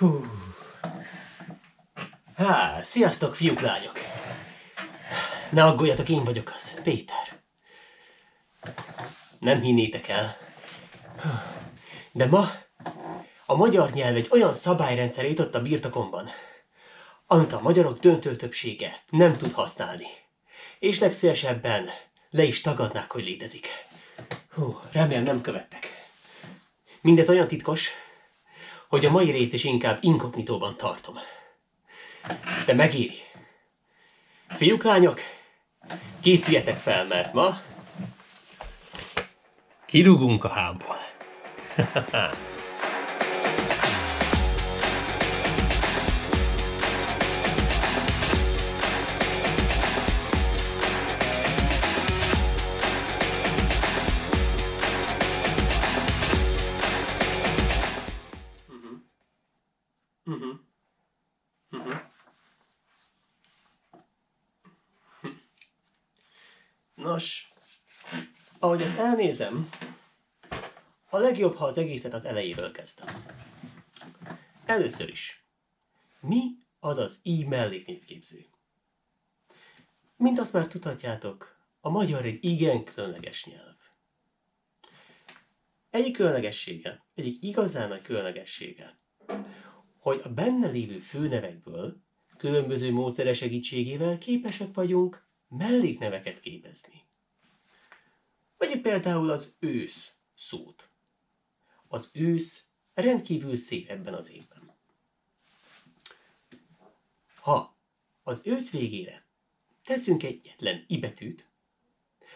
Hú. Sziasztok, fiúk, lányok! Ne aggódjatok, én vagyok az, Péter. Nem hinnétek el. De ma a magyar nyelv egy olyan szabályrendszer jutott a birtokomban, amit a magyarok döntő többsége nem tud használni. És legszívesebben le is tagadnák, hogy létezik. Remélem nem követtek. Mindez olyan titkos, hogy a mai részt is inkább inkognitóban tartom. De megéri. Fiúk, lányok, készüljetek fel, mert ma kirúgunk a hámból. Nos, ahogy ezt elnézem, a legjobb, ha az egészet az elejéről kezdem. Először is, mi az az i-melléknévképző? Mint azt már tudhatjátok, a magyar egy igen különleges nyelv. Egyik különlegessége, egyik igazán nagy különlegessége, hogy a benne lévő főnevekből különböző módszerek segítségével képesek vagyunk mellékneveket képezni. Vegyük például az ősz szót. Az ősz rendkívül szép ebben az évben. Ha az ősz végére teszünk egyetlen i betűt,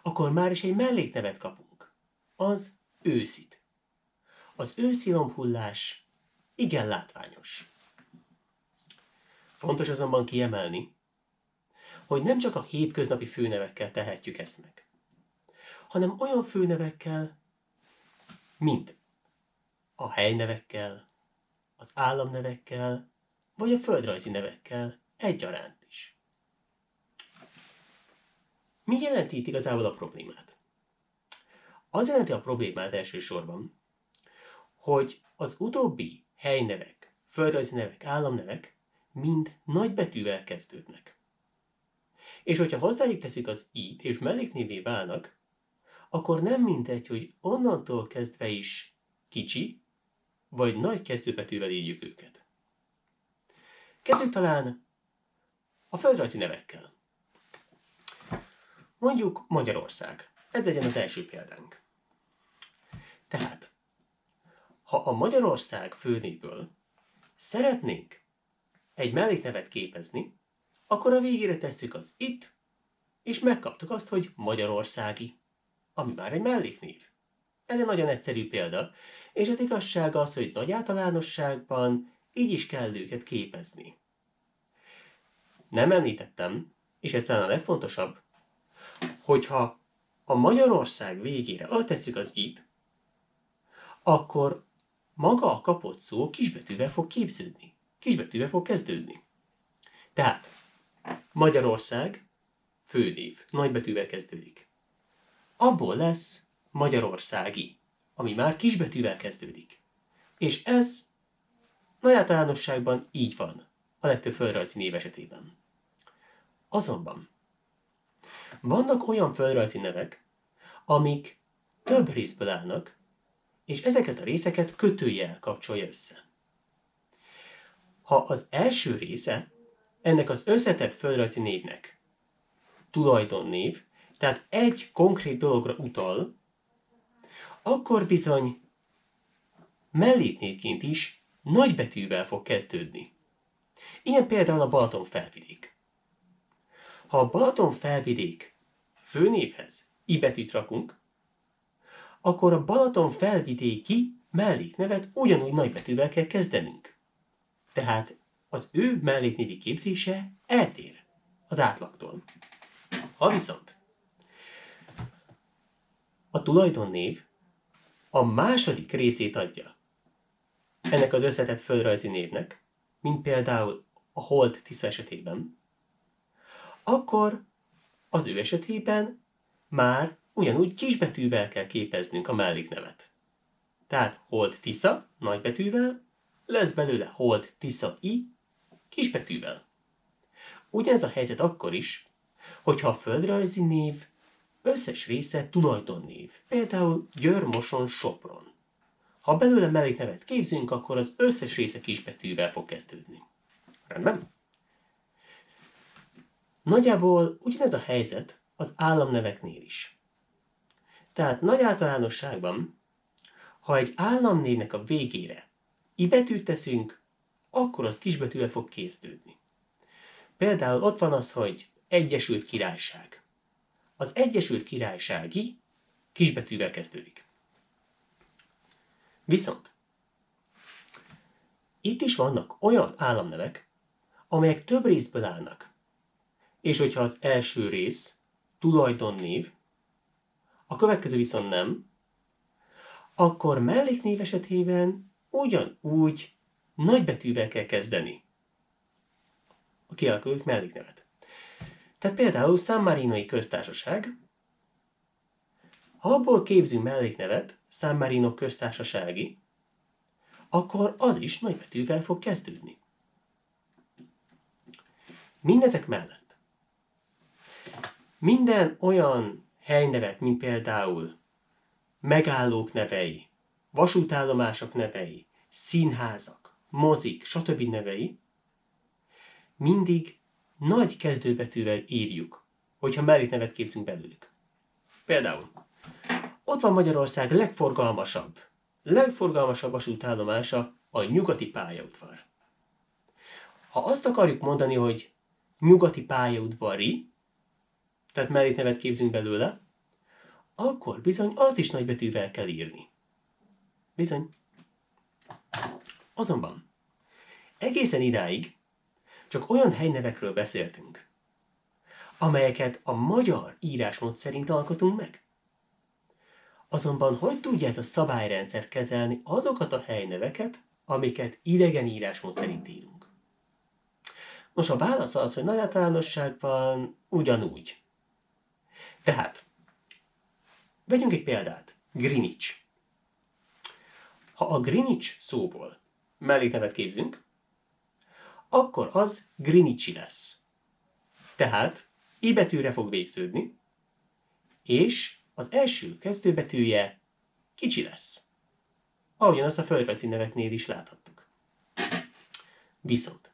akkor már is egy melléknevet kapunk. Az őszit. Az őszi lombhullás igen látványos. Fontos azonban kiemelni, hogy nem csak a hétköznapi főnevekkel tehetjük ezt meg, hanem olyan főnevekkel, mint a helynevekkel, az államnevekkel, vagy a földrajzi nevekkel egyaránt is. Mi jelenti itt igazából a problémát? Az jelenti a problémát elsősorban, hogy az utóbbi helynevek, földrajzi nevek, államnevek mind nagybetűvel kezdődnek. És hogyha hozzájuk teszik az i-t és melléknévé válnak, akkor nem mindegy, hogy onnantól kezdve is kicsi vagy nagy kezdőbetűvel írjuk őket. Kezdjük talán a földrajzi nevekkel. Mondjuk Magyarország. Ez legyen az első példánk. Tehát, ha a Magyarország főnévből szeretnénk egy melléknevet képezni, akkor a végére tesszük az it, és megkaptuk azt, hogy magyarországi, ami már egy melléknév. Ez egy nagyon egyszerű példa, és az igazság az, hogy nagy általánosságban így is kell őket képezni. Nem említettem, és ez talán a legfontosabb, hogyha a Magyarország végére altesszük az it, akkor maga a kapott szó kisbetűvel fog képződni, kisbetűvel fog kezdődni. Tehát Magyarország, főnév, nagybetűvel kezdődik. Abból lesz magyarországi, ami már kisbetűvel kezdődik. És ez nagy általánosságban így van a legtöbb földrajzi név esetében. Azonban vannak olyan földrajzi nevek, amik több részből állnak, és ezeket a részeket kötőjel kapcsolja össze. Ha az első része ennek az összetett földrajzi névnek tulajdonnév, tehát egy konkrét dologra utal, akkor bizony melléknévként is nagybetűvel fog kezdődni. Ilyen például a Balaton-felvidék. Ha a Balaton-felvidék főnévhez i betűt rakunk, akkor a Balaton-felvidéki melléknevet ugyanúgy nagybetűvel kell kezdenünk. Tehát az ő melléknévi képzése eltér az átlagtól. Ha viszont a tulajdonnév a második részét adja ennek az összetett földrajzi névnek, mint például a Holt Tisza esetében, akkor az ő esetében már ugyanúgy kisbetűvel kell képeznünk a melléknevet. Tehát Holt Tisza nagybetűvel, lesz belőle hold, tisza, i, kisbetűvel. Ugyanez a helyzet akkor is, hogyha a földrajzi név összes része tulajdonnév, például Győr, Moson, Sopron. Ha belőle melléknevet képzünk, akkor az összes része kisbetűvel fog kezdődni. Rendben? Nagyjából ugyanez a helyzet az államneveknél is. Tehát nagy általánosságban, ha egy államnévnek a végére i betűt teszünk, akkor az kisbetűvel fog kezdődni. Például ott van az, hogy Egyesült Királyság. Az Egyesült Királysági kisbetűvel kezdődik. Viszont itt is vannak olyan államnevek, amelyek több részből állnak. És hogyha az első rész tulajdonnév, a következő viszont nem, akkor melléknév esetében ugyanúgy nagybetűvel kell kezdeni a kialakult melléknevet. Tehát például San Marinoi köztársaság, ha abból képzünk melléknevet, San Marino köztársasági, akkor az is nagybetűvel fog kezdődni. Mindezek mellett minden olyan helynevet, mint például megállók nevei, vasútállomások nevei, színházak, mozik, stb. Nevei, mindig nagy kezdőbetűvel írjuk, hogyha melléknevet képzünk belőlük. Például ott van Magyarország legforgalmasabb vasútállomása, a nyugati pályaudvar. Ha azt akarjuk mondani, hogy nyugati pályaudvari, tehát melléknevet képzünk belőle, akkor bizony azt is nagybetűvel kell írni. Bizony. Azonban egészen idáig csak olyan helynevekről beszéltünk, amelyeket a magyar írásmód szerint alkotunk meg. Azonban hogy tudja ez a szabályrendszer kezelni azokat a helyneveket, amiket idegen írásmód szerint írunk? Nos, a válasz az, hogy nagy általánosságban ugyanúgy. Tehát, vegyünk egy példát. Greenwich. Ha a Greenwich szóból melléknevet képzünk, akkor az Greenwichi lesz. Tehát i betűre fog végződni, és az első kezdőbetűje kicsi lesz. Ahogyan azt a földrajzi neveknél is láthattuk. Viszont,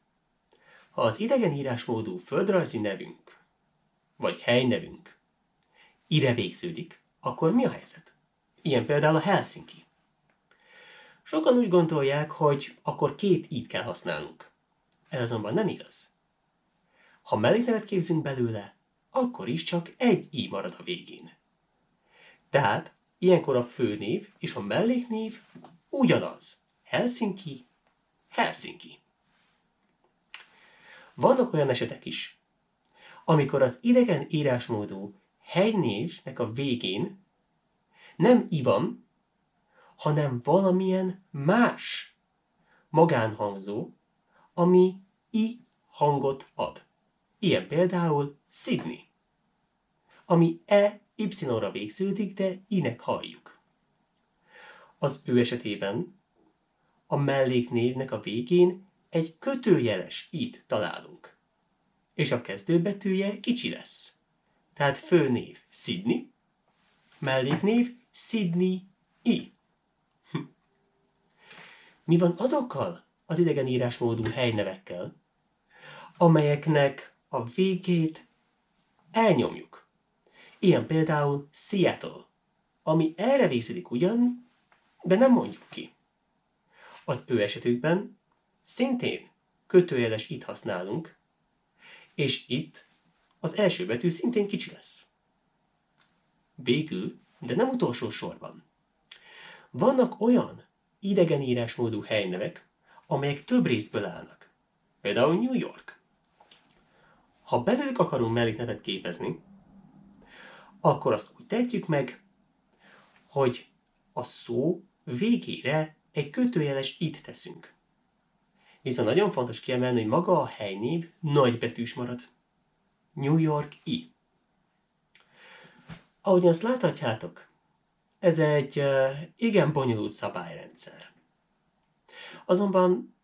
ha az idegen írásmódú földrajzi nevünk, vagy helynevünk ire végződik, akkor mi a helyzet? Ilyen például a Helsinki. Sokan úgy gondolják, hogy akkor két i-t kell használnunk. Ez azonban nem igaz. Ha melléknevet képzünk belőle, akkor is csak egy i marad a végén. Tehát ilyenkor a főnév és a melléknév ugyanaz. Helsinki, Helsinki. Vannak olyan esetek is, amikor az idegen írásmódú helynévnek a végén nem i van, hanem valamilyen más magánhangzó, ami i hangot ad. Ilyen például Sydney, ami y-ra végződik, de i-nek halljuk. Az ő esetében a melléknévnek a végén egy kötőjeles i-t találunk, és a kezdőbetűje kicsi lesz. Tehát főnév Sydney, melléknév Sydney-i. Mi van azokkal az idegen írásmódú helynevekkel, amelyeknek a végét elnyomjuk? Ilyen például Seattle, ami erre végződik ugyan, de nem mondjuk ki. Az ő esetükben szintén kötőjeles it használunk, és itt az első betű szintén kicsi lesz. Végül, de nem utolsó sorban, vannak olyan idegen írásmódú helynevek, amelyek több részből állnak. Például New York. Ha belőlük akarunk melléknevet képezni, akkor azt úgy tehetjük meg, hogy a szó végére egy kötőjeles it teszünk. Viszont nagyon fontos kiemelni, hogy maga a helynév nagybetűs marad. New York i. Ahogyan azt láthatjátok, ez egy igen bonyolult szabályrendszer. Azonban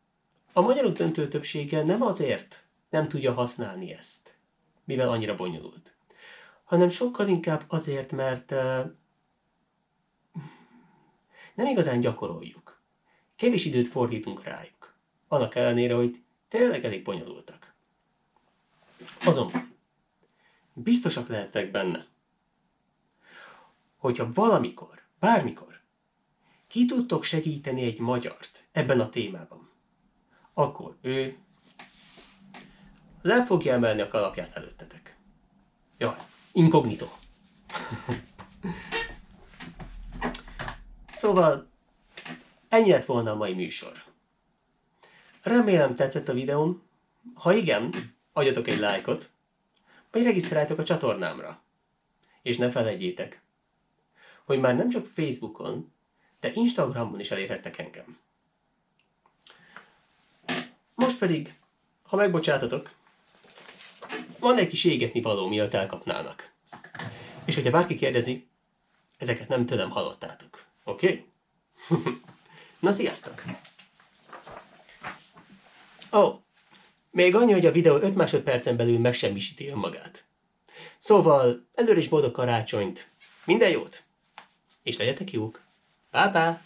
a magyarok döntő többsége nem azért nem tudja használni ezt, mivel annyira bonyolult, hanem sokkal inkább azért, mert nem igazán gyakoroljuk. Kevés időt fordítunk rájuk. Annak ellenére, hogy tényleg elég bonyolultak. Azonban biztosak lehettek benne, hogyha valamikor, bármikor ki tudtok segíteni egy magyart ebben a témában, akkor ő le fogja emelni a kalapját előttetek. Jaj, inkognito. Szóval ennyi lett volna a mai műsor. Remélem tetszett a videóm. Ha igen, adjatok egy lájkot, vagy regisztráljatok a csatornámra. És ne felejtjétek, hogy már nem csak Facebookon, de Instagramon is elérhettek engem. Most pedig, ha megbocsátatok, van egy kis égetni való, mielőtt elkapnának. És hogyha bárki kérdezi, ezeket nem tőlem hallottátok. Oké? Na, sziasztok! Még annyi, hogy a videó 5 másodpercen belül megsemmisíti önmagát. Szóval előre is boldog karácsonyt, minden jót, és legyetek jók! Bye-bye!